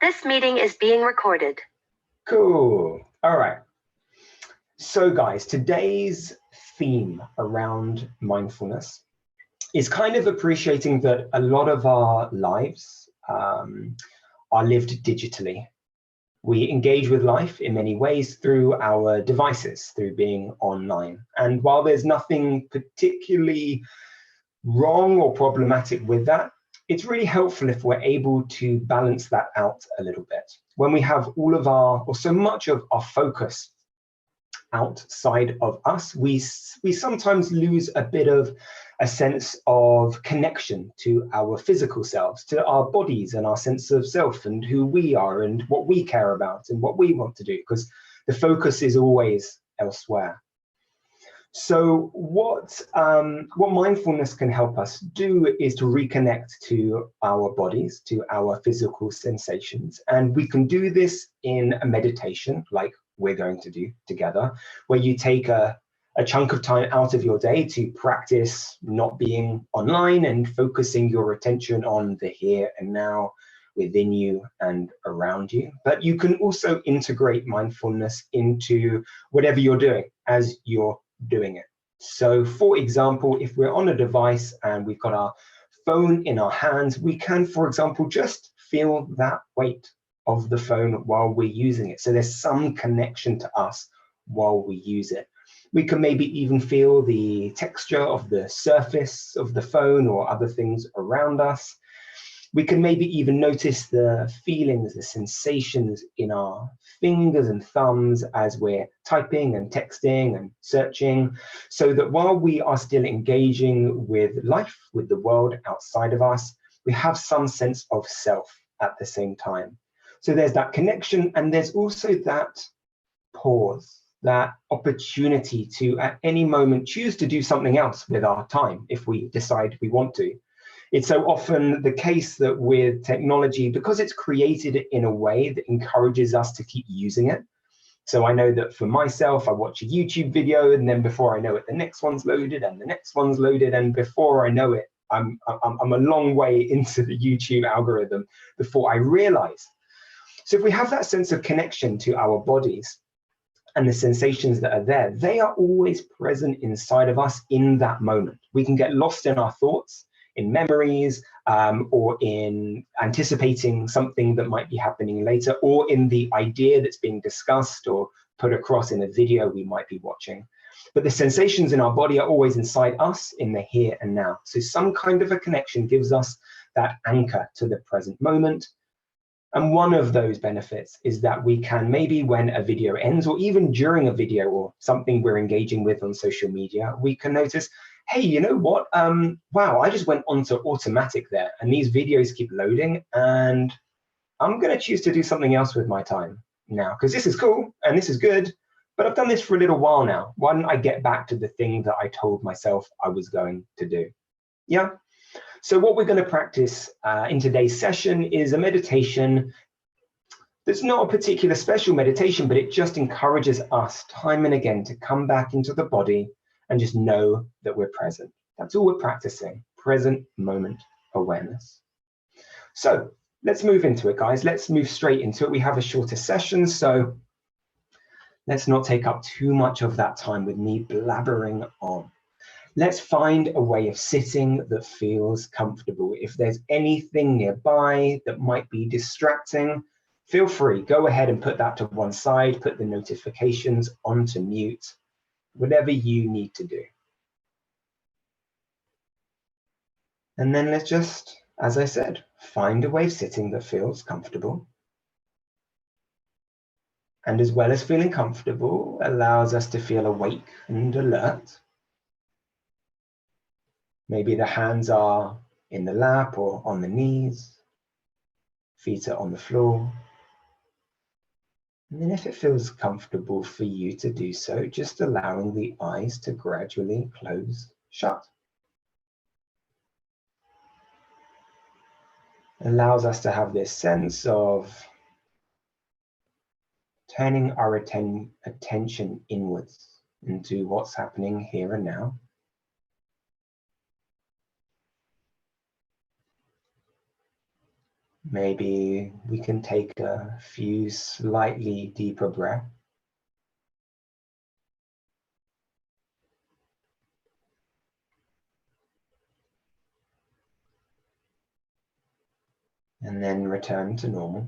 This meeting is being recorded. Cool. All right. So guys, today's theme around mindfulness is kind of appreciating that a lot of our lives are lived digitally. We engage with life in many ways through our devices, through being online. And while there's nothing particularly wrong or problematic with that, it's really helpful if we're able to balance that out a little bit. When we have all of our, or so much of our focus outside of us, we sometimes lose a bit of a sense of connection to our physical selves, to our bodies and our sense of self and who we are and what we care about and what we want to do, because the focus is always elsewhere. So what mindfulness can help us do is to reconnect to our bodies, to our physical sensations. And we can do this in a meditation like we're going to do together, where you take a chunk of time out of your day to practice not being online and focusing your attention on the here and now within you and around you. But you can also integrate mindfulness into whatever you're doing as you're doing it. So for example, if we're on a device and we've got our phone in our hands, we can, for example, just feel that weight of the phone while we're using it. So there's some connection to us while we use it. We can maybe even feel the texture of the surface of the phone or other things around us. We can maybe even notice the feelings, the sensations in our fingers and thumbs as we're typing and texting and searching, so that while we are still engaging with life, with the world outside of us, we have some sense of self at the same time. So there's that connection, and there's also that pause, that opportunity to at any moment choose to do something else with our time if we decide we want to. It's so often the case that with technology, because it's created in a way that encourages us to keep using it. So I know that for myself, I watch a YouTube video, and then before I know it, the next one's loaded and the next one's loaded. And before I know it, I'm a long way into the YouTube algorithm before I realize. So if we have that sense of connection to our bodies and the sensations that are there, they are always present inside of us in that moment. We can get lost in our thoughts, in memories, or in anticipating something that might be happening later, or in the idea that's being discussed or put across in a video we might be watching. But the sensations in our body are always inside us in the here and now. So some kind of a connection gives us that anchor to the present moment. And one of those benefits is that we can maybe when a video ends, or even during a video or something we're engaging with on social media, we can notice, hey, you know what? Wow, I just went onto automatic there, and these videos keep loading, and I'm going to choose to do something else with my time now, because this is cool and this is good, but I've done this for a little while now. Why don't I get back to the thing that I told myself I was going to do? Yeah. So what we're going to practice in today's session is a meditation that's not a particular special meditation, but it just encourages us time and again to come back into the body and just know that we're present. That's all we're practicing, present moment awareness. So let's move into it, guys. Let's move straight into it. We have a shorter session, so let's not take up too much of that time with me blabbering on. Let's find a way of sitting that feels comfortable. If there's anything nearby that might be distracting, feel free, go ahead and put that to one side, put the notifications onto mute, whatever you need to do. And then let's just, as I said, find a way of sitting that feels comfortable. And as well as feeling comfortable, allows us to feel awake and alert. Maybe the hands are in the lap or on the knees, feet are on the floor. And then if it feels comfortable for you to do so, just allowing the eyes to gradually close shut. Allows us to have this sense of turning our attention inwards into what's happening here and now. Maybe we can take a few slightly deeper breaths. And then return to normal.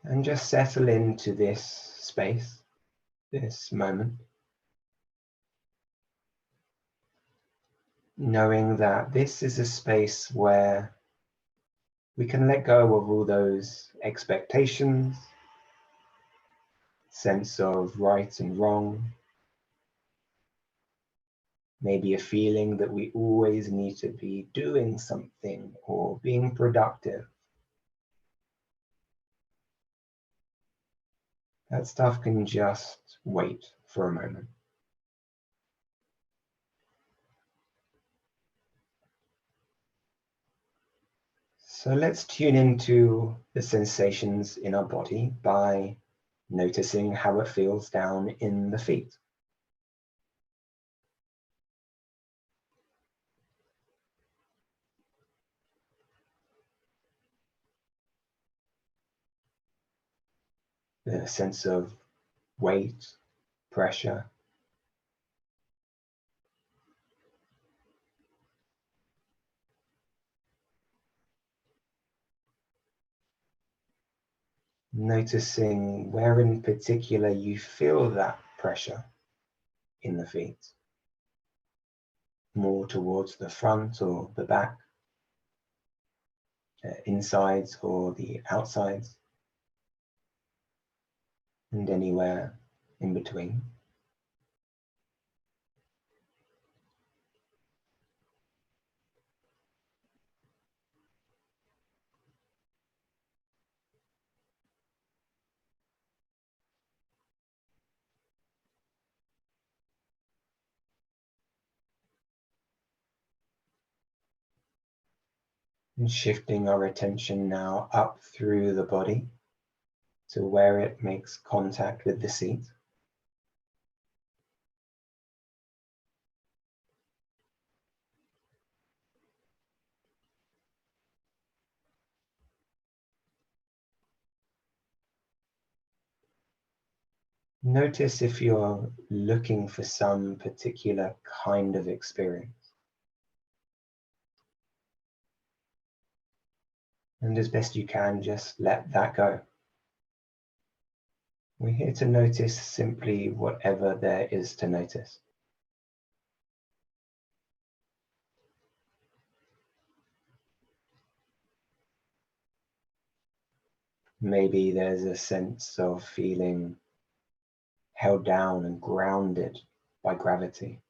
And just settle into this space, this moment, knowing that this is a space where we can let go of all those expectations, sense of right and wrong, maybe a feeling that we always need to be doing something or being productive. That stuff can just wait for a moment. So let's tune into the sensations in our body by noticing how it feels down in the feet. The sense of weight, pressure. Noticing where in particular you feel that pressure in the feet. More towards the front or the back, insides or the outsides, and anywhere in between. And shifting our attention now up through the body to where it makes contact with the seat. Notice if you're looking for some particular kind of experience. And as best you can, just let that go. We're here to notice simply whatever there is to notice. Maybe there's a sense of feeling held down and grounded by gravity.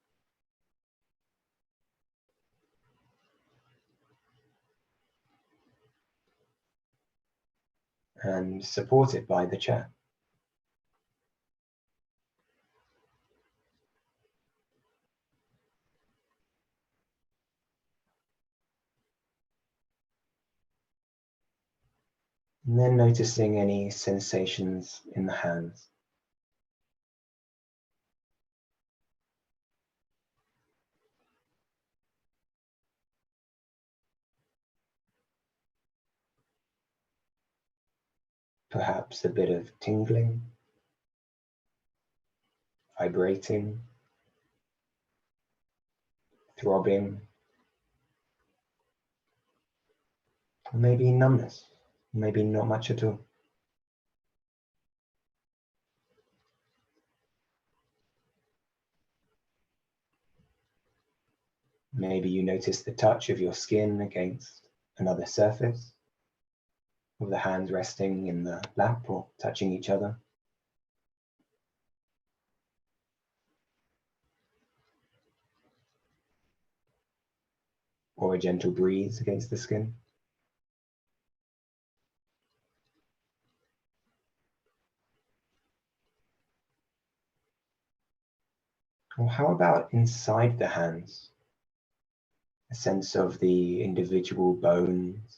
And supported by the chair. And then noticing any sensations in the hands. Perhaps a bit of tingling, vibrating, throbbing, or maybe numbness, maybe not much at all. Maybe you notice the touch of your skin against another surface, of the hands resting in the lap or touching each other. Or a gentle breeze against the skin. Or how about inside the hands? A sense of the individual bones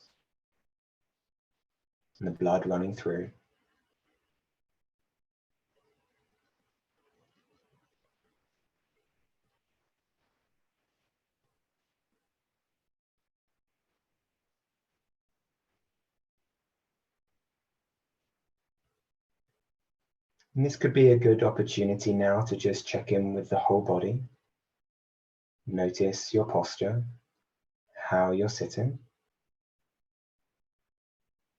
and the blood running through. And this could be a good opportunity now to just check in with the whole body. Notice your posture, how you're sitting.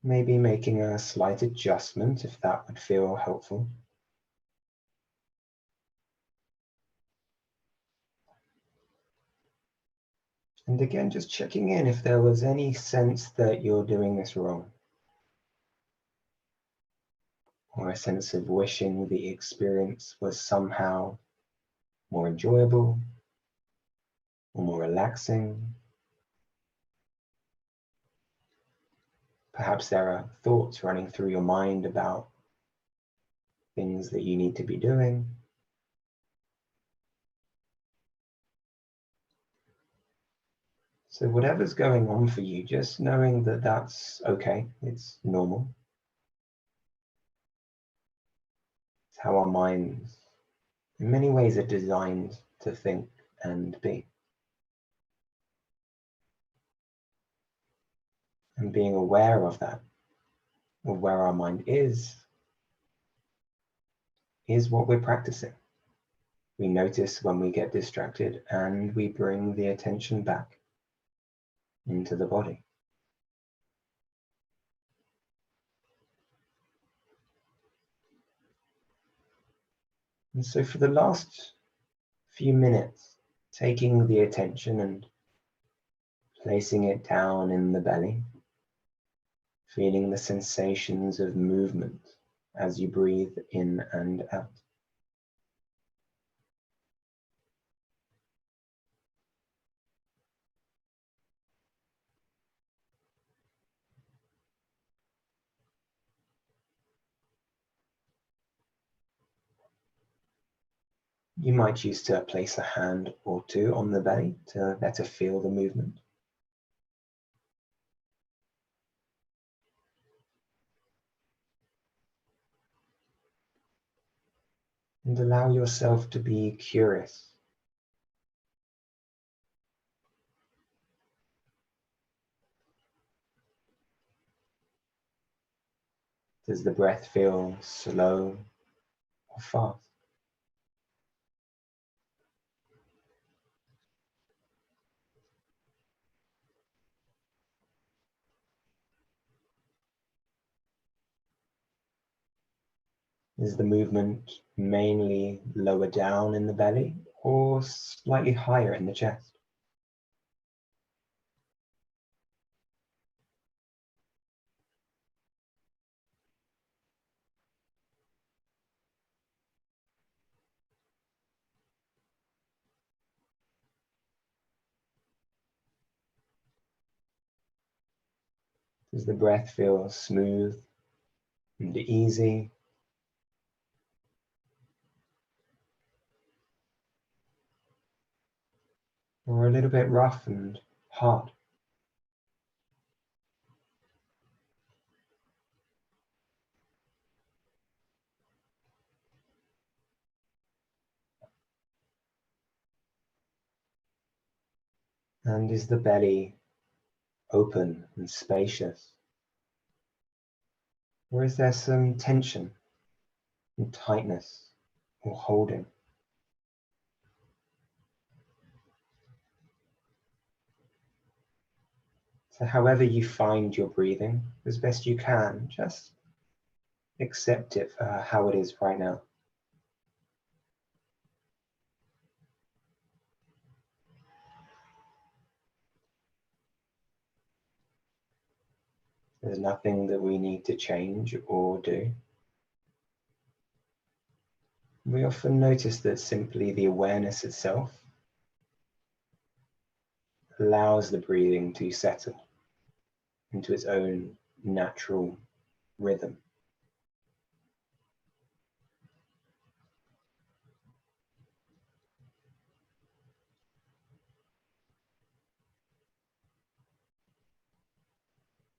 Maybe making a slight adjustment if that would feel helpful. And again, just checking in if there was any sense that you're doing this wrong, or a sense of wishing the experience was somehow more enjoyable or more relaxing. Perhaps there are thoughts running through your mind about things that you need to be doing. So whatever's going on for you, just knowing that that's okay, it's normal. It's how our minds, in many ways, are designed to think and be. And being aware of that, of where our mind is what we're practicing. We notice when we get distracted and we bring the attention back into the body. And so for the last few minutes, taking the attention and placing it down in the belly, feeling the sensations of movement as you breathe in and out. You might choose to place a hand or two on the belly to better feel the movement. And allow yourself to be curious. Does the breath feel slow or fast? Is the movement mainly lower down in the belly or slightly higher in the chest? Does the breath feel smooth and easy? Or a little bit rough and hard? And is the belly open and spacious? Or is there some tension and tightness or holding? So however you find your breathing, as best you can, just accept it for how it is right now. There's nothing that we need to change or do. We often notice that simply the awareness itself allows the breathing to settle into its own natural rhythm.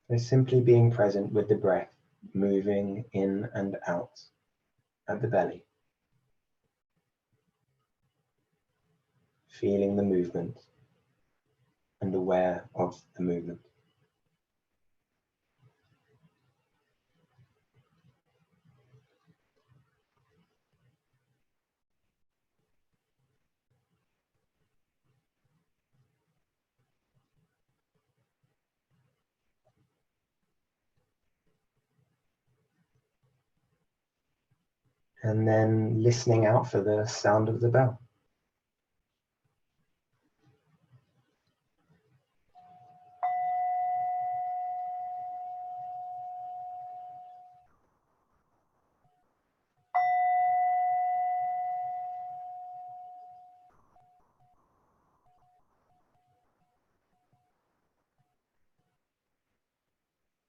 So simply being present with the breath moving in and out at the belly, feeling the movement and aware of the movement. and then listening out for the sound of the bell.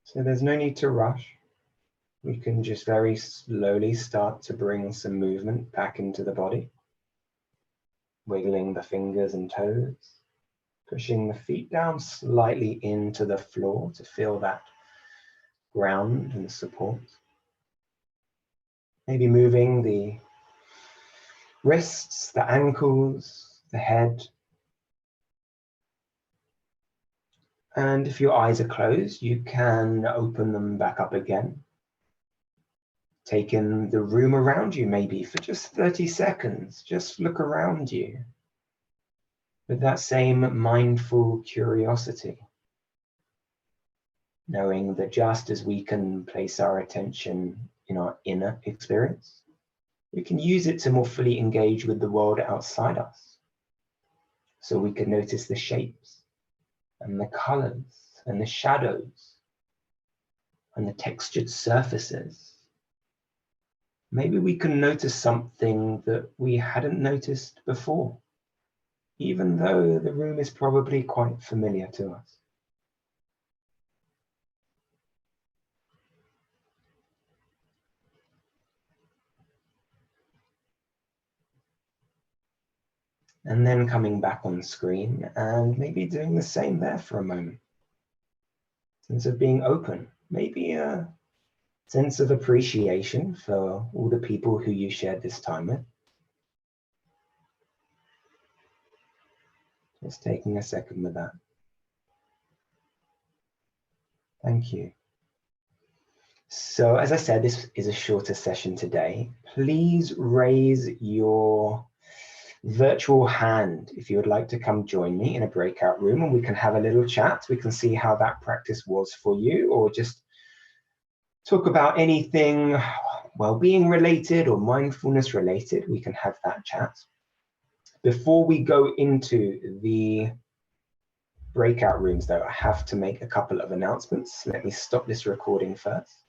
So there's no need to rush. We can just very slowly start to bring some movement back into the body. Wiggling the fingers and toes, pushing the feet down slightly into the floor to feel that ground and support. Maybe moving the wrists, the ankles, the head. And if your eyes are closed, you can open them back up again. Take in the room around you maybe for just 30 seconds. Just look around you with that same mindful curiosity. Knowing that just as we can place our attention in our inner experience, we can use it to more fully engage with the world outside us. So we can notice the shapes and the colors and the shadows and the textured surfaces. Maybe we can notice something that we hadn't noticed before, even though the room is probably quite familiar to us. And then coming back on screen and maybe doing the same there for a moment. Sense of being open, maybe a sense of appreciation for all the people who you shared this time with. Just taking a second with that. Thank you. So as I said, this is a shorter session today. Please raise your virtual hand if you would like to come join me in a breakout room and we can have a little chat. We can see how that practice was for you, or just talk about anything well-being related or mindfulness related. We can have that chat. Before we go into the breakout rooms though, I have to make a couple of announcements. Let me stop this recording first.